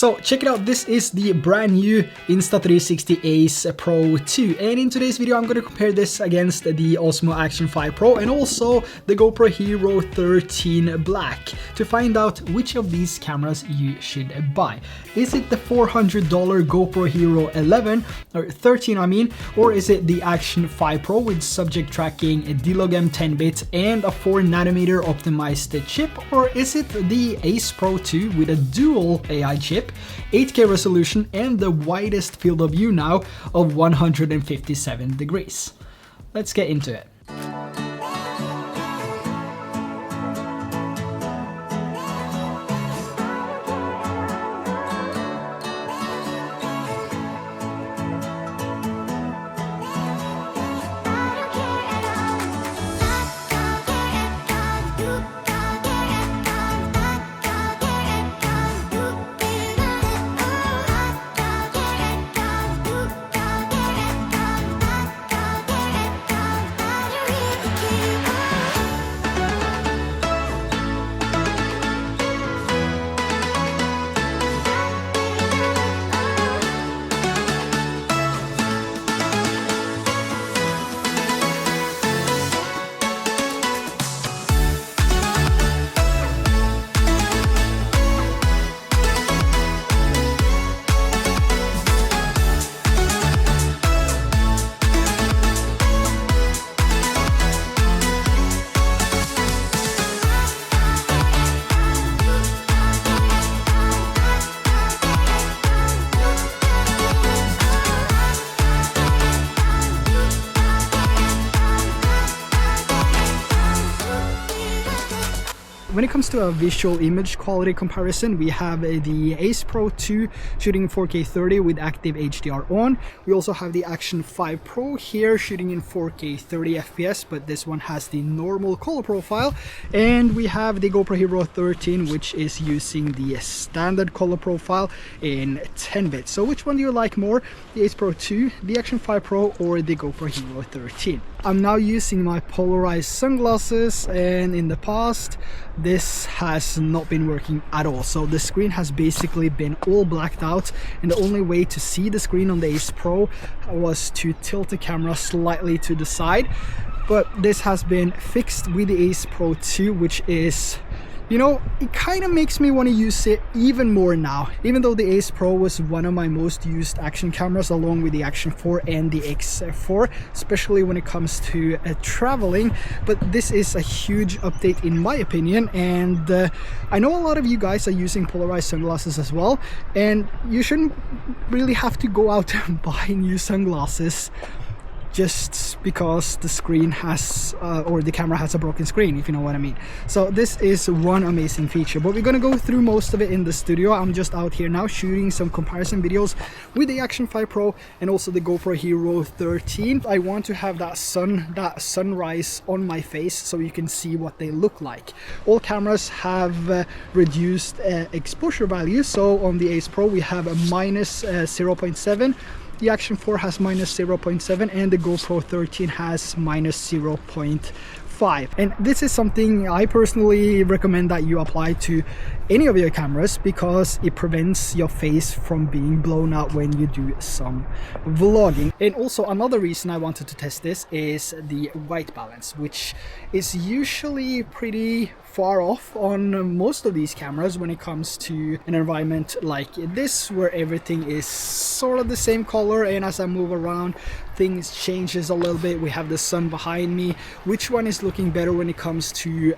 So check it out, this is the brand new Insta360 Ace Pro 2, and in today's video I'm going to compare this against the Osmo Action 5 Pro and also the GoPro Hero 13 Black to find out which of these cameras you should buy. Is it the $400 GoPro Hero 11 or 13 I mean, or is it the Action 5 Pro with subject tracking, a D-Log M 10-bit and a 4nm optimized chip, or is it the Ace Pro 2 with a dual AI chip, 8K resolution and the widest field of view now of 157 degrees? Let's get into it. When it comes to a visual image quality comparison, we have the Ace Pro 2 shooting in 4K 30 with active HDR on. We also have the Action 5 Pro here shooting in 4K 30 FPS, but this one has the normal color profile. And we have the GoPro Hero 13, which is using the standard color profile in 10-bit. So which one do you like more, the Ace Pro 2, the Action 5 Pro, or the GoPro Hero 13? I'm now using my polarized sunglasses, and in the past this has not been working at all. So the screen has basically been all blacked out, and the only way to see the screen on the Ace Pro was to tilt the camera slightly to the side. But this has been fixed with the Ace Pro 2, which is, you know, it kind of makes me want to use it even more now, even though the Ace Pro was one of my most used action cameras along with the Action 4 and the X4, especially when it comes to traveling. But this is a huge update in my opinion, and I know a lot of you guys are using polarized sunglasses as well, and you shouldn't really have to go out and buy new sunglasses just because the screen has or the camera has a broken screen, if you know what I mean. So this is one amazing feature, but we're gonna go through most of it in the studio. I'm just out here now shooting some comparison videos with the Action 5 Pro and also the GoPro Hero 13. I want to have that sunrise on my face so you can see what they look like. All cameras have reduced exposure value. So on the Ace Pro we have a minus 0.7, the Action 4 has minus 0.7, and the GoPro 13 has minus 0.5. And this is something I personally recommend that you apply to any of your cameras because it prevents your face from being blown out when you do some vlogging. And also another reason I wanted to test this is the white balance, which is usually pretty far off on most of these cameras when it comes to an environment like this where everything is sort of the same color, and as I move around things changes a little bit. We have the sun behind me. Which one is looking better when it comes to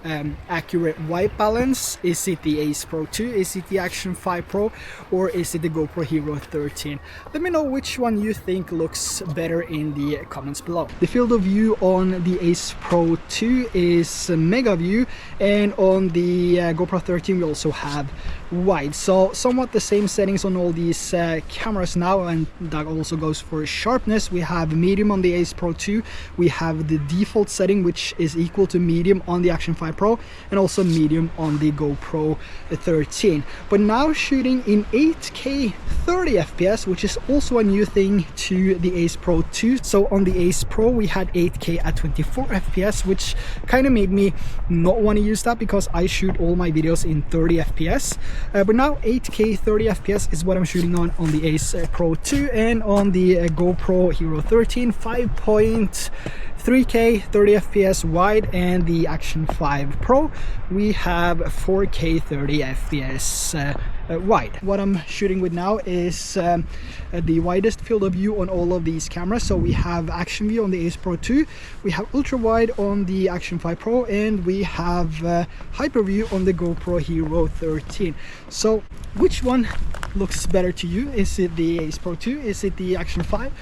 accurate white balance? Is it the Ace Pro 2, is it the Action 5 Pro, or is it the GoPro Hero 13? Let me know which one you think looks better in the comments below. The field of view on the Ace Pro 2 is mega view, and on the GoPro 13 we also have wide, so somewhat the same settings on all these cameras now, and that also goes for sharpness. We have medium on the Ace Pro 2, we have the default setting which is equal to medium on the Action 5 Pro, and also medium on the GoPro 13. But now shooting in 8K 30 FPS, which is also a new thing to the Ace Pro 2. So on the Ace Pro we had 8K at 24 FPS, which kind of made me not want to use that because I shoot all my videos in 30 FPS. But now 8K 30 FPS is what I'm shooting on the Ace Pro 2, and on the GoPro Hero 13 5.3K 30 FPS wide, and the Action 5 Pro we have 4K 30 FPS wide. What I'm shooting with now is the widest field of view on all of these cameras. So we have action view on the Ace Pro 2, we have ultra wide on the Action 5 Pro, and we have hyper view on the GoPro Hero 13. So which one looks better to you? Is it the Ace Pro 2, is it the Action 5,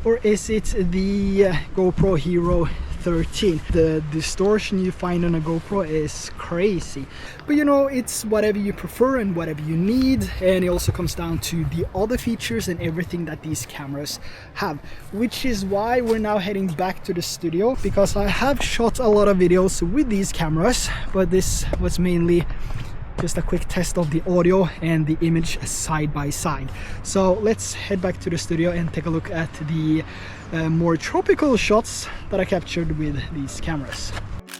or is it the GoPro Hero 13? The distortion you find on a GoPro is crazy, but you know, it's whatever you prefer and whatever you need, and it also comes down to the other features and everything that these cameras have, which is why we're now heading back to the studio, because I have shot a lot of videos with these cameras, but this was mainly just a quick test of the audio and the image side by side. So let's head back to the studio and take a look at the more tropical shots that I captured with these cameras.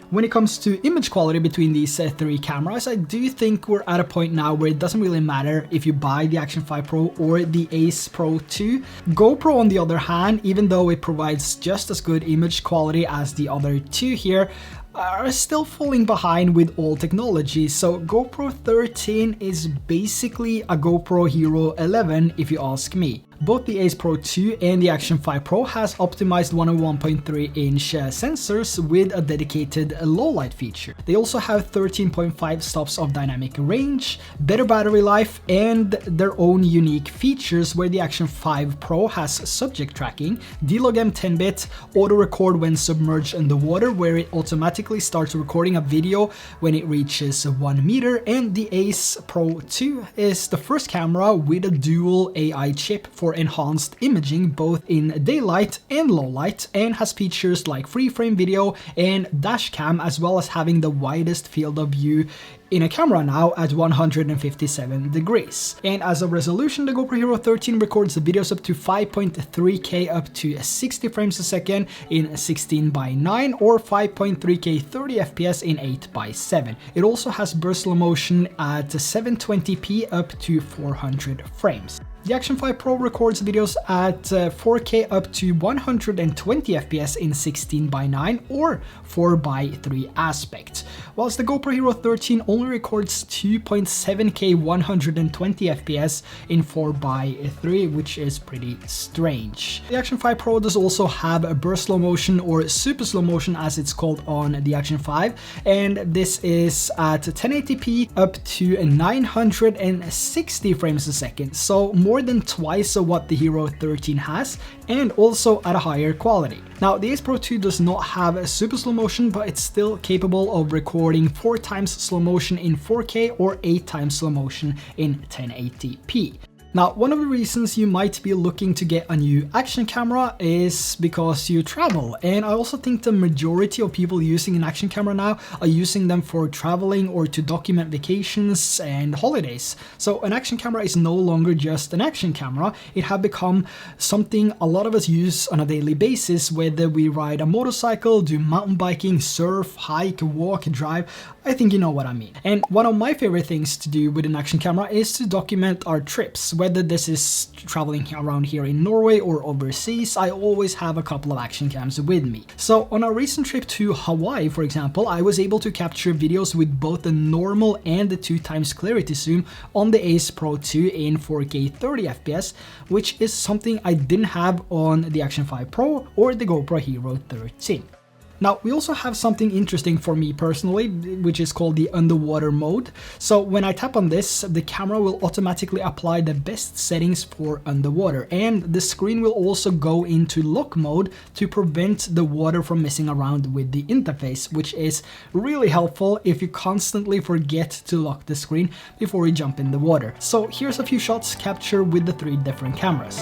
When it comes to image quality between these three cameras, I do think we're at a point now where it doesn't really matter if you buy the Action 5 Pro or the Ace Pro 2. GoPro, on the other hand, even though it provides just as good image quality as the other two here, are still falling behind with all technology. So GoPro 13 is basically a GoPro Hero 11 if you ask me. Both the Ace Pro 2 and the Action 5 Pro has optimized 101.3-inch sensors with a dedicated low light feature. They also have 13.5 stops of dynamic range, better battery life, and their own unique features, where the Action 5 Pro has subject tracking, D-Log M10-bit, auto record when submerged underwater, where it automatically starts recording a video when it reaches 1 meter, and the Ace Pro 2 is the first camera with a dual AI chip for enhanced imaging both in daylight and low light, and has features like free frame video and dash cam, as well as having the widest field of view in a camera now at 157 degrees. And as a resolution, the GoPro Hero 13 records the videos up to 5.3K up to 60 frames a second in 16:9 or 5.3K 30 FPS in 8:7. It also has burst slow motion at 720p up to 400 frames. The Action 5 Pro records videos at 4K up to 120 FPS in 16:9 or 4:3 aspect, whilst the GoPro Hero 13 only records 2.7K 120 FPS in 4:3, which is pretty strange. The Action 5 Pro does also have a burst slow motion, or super slow motion as it's called on the Action 5, and this is at 1080p up to 960 frames a second, so more than twice of what the Hero 13 has, and also at a higher quality. Now, the Ace Pro 2 does not have a super slow motion, but it's still capable of recording 4 times slow motion in 4K or 8 times slow motion in 1080p. Now, one of the reasons you might be looking to get a new action camera is because you travel, and I also think the majority of people using an action camera now are using them for traveling or to document vacations and holidays. So an action camera is no longer just an action camera, it has become something a lot of us use on a daily basis, whether we ride a motorcycle, do mountain biking, surf, hike, walk, drive. I think you know what I mean. And one of my favorite things to do with an action camera is to document our trips. Whether this is traveling around here in Norway or overseas, I always have a couple of action cams with me. So on a recent trip to Hawaii, for example, I was able to capture videos with both the normal and the 2x clarity zoom on the Ace Pro 2 in 4K 30 FPS, which is something I didn't have on the Action 5 Pro or the GoPro Hero 13. Now, we also have something interesting for me personally, which is called the underwater mode. So when I tap on this, the camera will automatically apply the best settings for underwater, and the screen will also go into lock mode to prevent the water from messing around with the interface, which is really helpful if you constantly forget to lock the screen before you jump in the water. So here's a few shots captured with the 3 different cameras.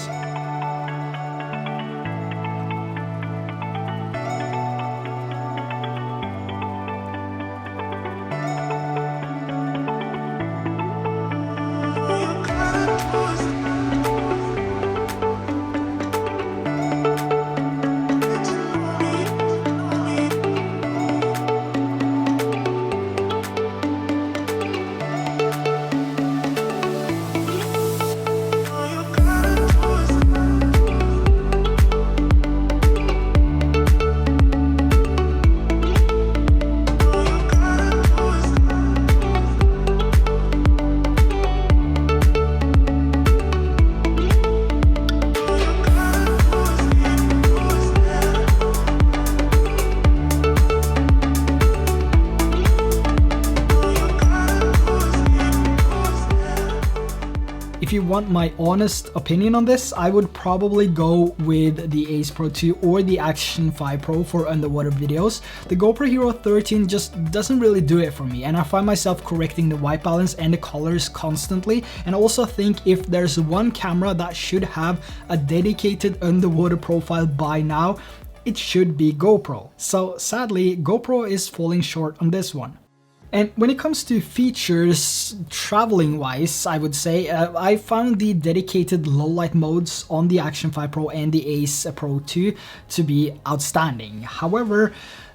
you want my honest opinion on this, I would probably go with the Ace Pro 2 or the Action 5 Pro for underwater videos. The GoPro Hero 13 just doesn't really do it for me, and I find myself correcting the white balance and the colors constantly. And I also think if there's one camera that should have a dedicated underwater profile by now, it should be GoPro. So sadly, GoPro is falling short on this one. And when it comes to features, traveling wise, I would say, I found the dedicated low light modes on the Action 5 Pro and the Ace Pro 2 to be outstanding. However,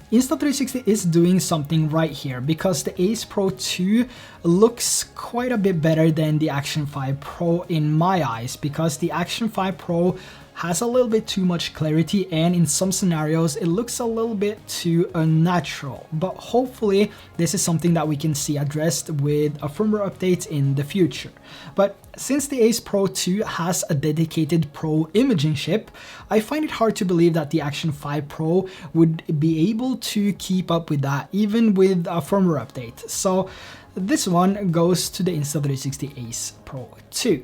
Insta360 is doing something right here, because the Ace Pro 2 looks quite a bit better than the Action 5 Pro in my eyes, because the Action 5 Pro has a little bit too much clarity, and in some scenarios it looks a little bit too unnatural. But hopefully this is something that we can see addressed with a firmware update in the future. But since the Ace Pro 2 has a dedicated Pro imaging chip, I find it hard to believe that the Action 5 Pro would be able to keep up with that, even with a firmware update. So this one goes to the Insta360 Ace Pro 2.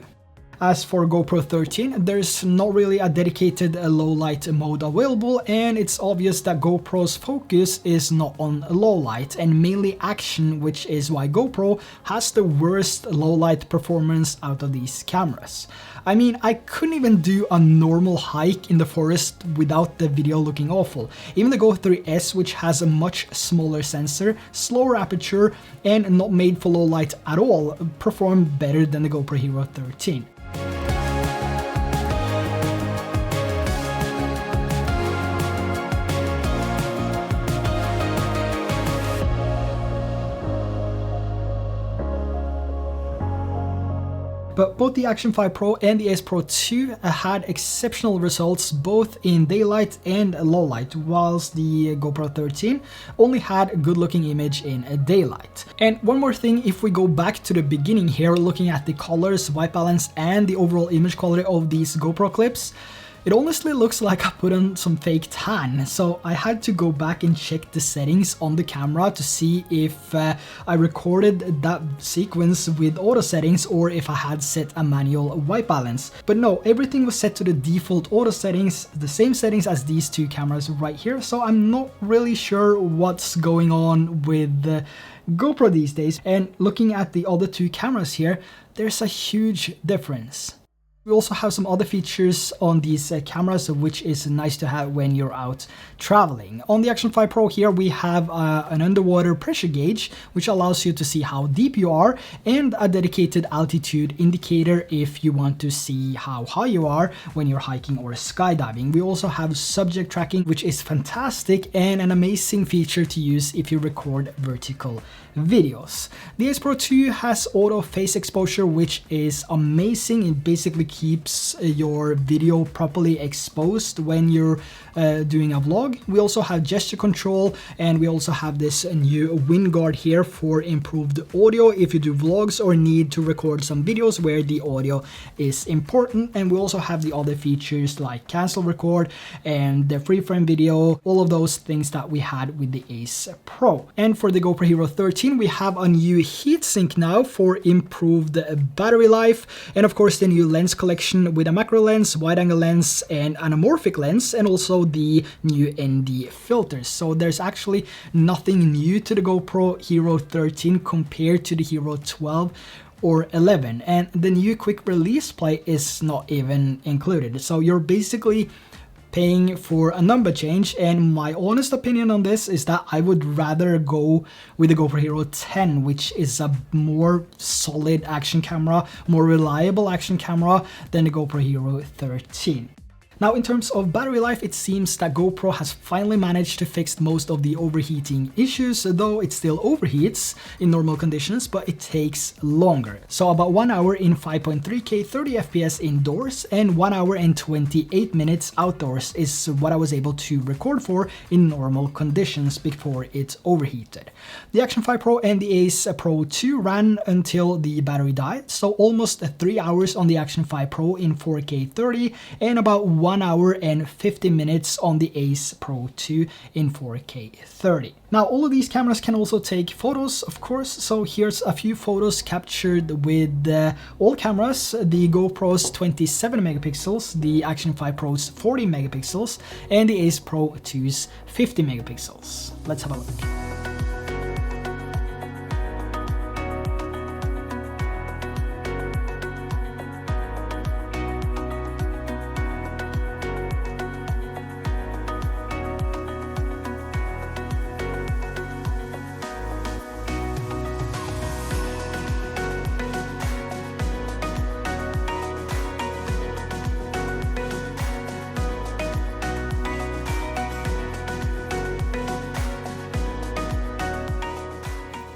As for GoPro 13, there's not really a dedicated low light mode available, and it's obvious that GoPro's focus is not on low light and mainly action, which is why GoPro has the worst low light performance out of these cameras. I mean, I couldn't even do a normal hike in the forest without the video looking awful. Even the GO3 S, which has a much smaller sensor, slower aperture, and not made for low light at all, performed better than the GoPro Hero 13. But both the Action 5 Pro and the Ace Pro 2 had exceptional results both in daylight and low light, whilst the GoPro 13 only had a good looking image in daylight. And one more thing, if we go back to the beginning here, looking at the colors, white balance, and the overall image quality of these GoPro clips, it honestly looks like I put on some fake tan, so I had to go back and check the settings on the camera to see if I recorded that sequence with auto settings or if I had set a manual white balance. But no, everything was set to the default auto settings, the same settings as these two cameras right here, so I'm not really sure what's going on with GoPro these days. And looking at the other two cameras here, there's a huge difference. We also have some other features on these cameras, which is nice to have when you're out traveling. On the Action 5 Pro here, we have an underwater pressure gauge, which allows you to see how deep you are, and a dedicated altitude indicator if you want to see how high you are when you're hiking or skydiving. We also have subject tracking, which is fantastic and an amazing feature to use if you record vertical videos. The Ace Pro 2 has auto face exposure, which is amazing. It basically keeps your video properly exposed when you're doing a vlog. We also have gesture control, and we also have this new wind guard here for improved audio if you do vlogs or need to record some videos where the audio is important. And we also have the other features like cancel record and the free frame video, all of those things that we had with the Ace Pro. And for the GoPro Hero 13, we have a new heatsink now for improved battery life, and of course the new lens collection with a macro lens, wide angle lens, and anamorphic lens, and also the new ND filters. So there's actually nothing new to the GoPro Hero 13 compared to the Hero 12 or 11, and the new quick release plate is not even included. So you're basically paying for a number change, and my honest opinion on this is that I would rather go with the GoPro Hero 10, which is a more solid action camera, more reliable action camera than the GoPro Hero 13. Now, in terms of battery life, it seems that GoPro has finally managed to fix most of the overheating issues, though it still overheats in normal conditions, but it takes longer. So about 1 hour in 5.3K 30 FPS indoors and 1 hour and 28 minutes outdoors is what I was able to record for in normal conditions before it overheated. The Action 5 Pro and the Ace Pro 2 ran until the battery died, so almost 3 hours on the Action 5 Pro in 4K 30 and about 1 1 hour and 50 minutes on the Ace Pro 2 in 4K 30. Now, all of these cameras can also take photos, of course, so here's a few photos captured with all cameras: the GoPro's 27 megapixels, the Action 5 Pro's 40 megapixels, and the Ace Pro 2's 50 megapixels. Let's have a look.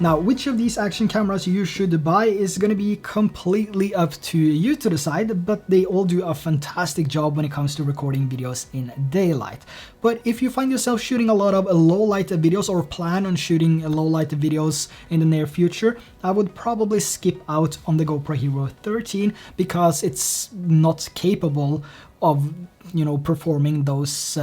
Now, which of these action cameras you should buy is going to be completely up to you to decide, but they all do a fantastic job when it comes to recording videos in daylight. But if you find yourself shooting a lot of low light videos or plan on shooting low light videos in the near future, I would probably skip out on the GoPro Hero 13 because it's not capable of, you know, performing those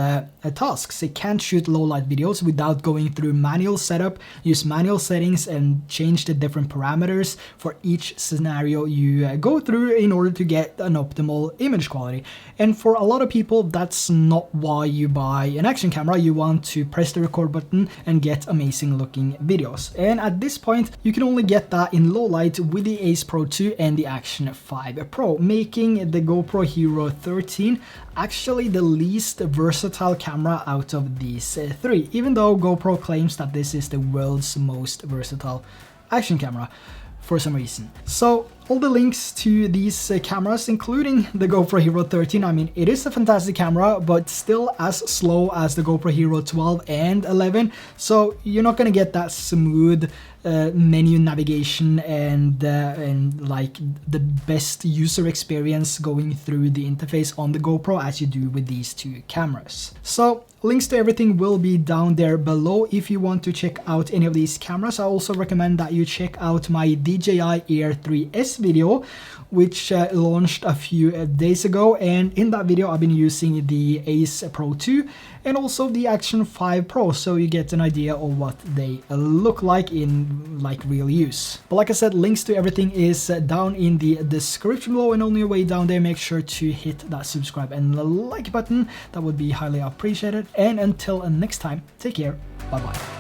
tasks. It can't shoot low light videos without going through manual setup, use manual settings, and change the different parameters for each scenario you go through in order to get an optimal image quality. And for a lot of people, that's not why you buy an action camera. You want to press the record button and get amazing looking videos. And at this point, you can only get that in low light with the Ace Pro 2 and the Action 5 Pro, making the GoPro Hero 13 actually the least versatile camera out of these three, even though GoPro claims that this is the world's most versatile action camera for some reason. So all the links to these cameras, including the GoPro Hero 13, I mean, it is a fantastic camera, but still as slow as the GoPro Hero 12 and 11, so you're not gonna get that smooth menu navigation and like the best user experience going through the interface on the GoPro as you do with these two cameras. So links to everything will be down there below if you want to check out any of these cameras. I also recommend that you check out my DJI Air 3S video, which launched a few days ago, and in that video I've been using the Ace Pro 2 and also the Action 5 Pro, so you get an idea of what they look like in like real use. But like I said, links to everything is down in the description below, and on your way down there, make sure to hit that subscribe and like button. That would be highly appreciated. And until next time, take care, bye bye.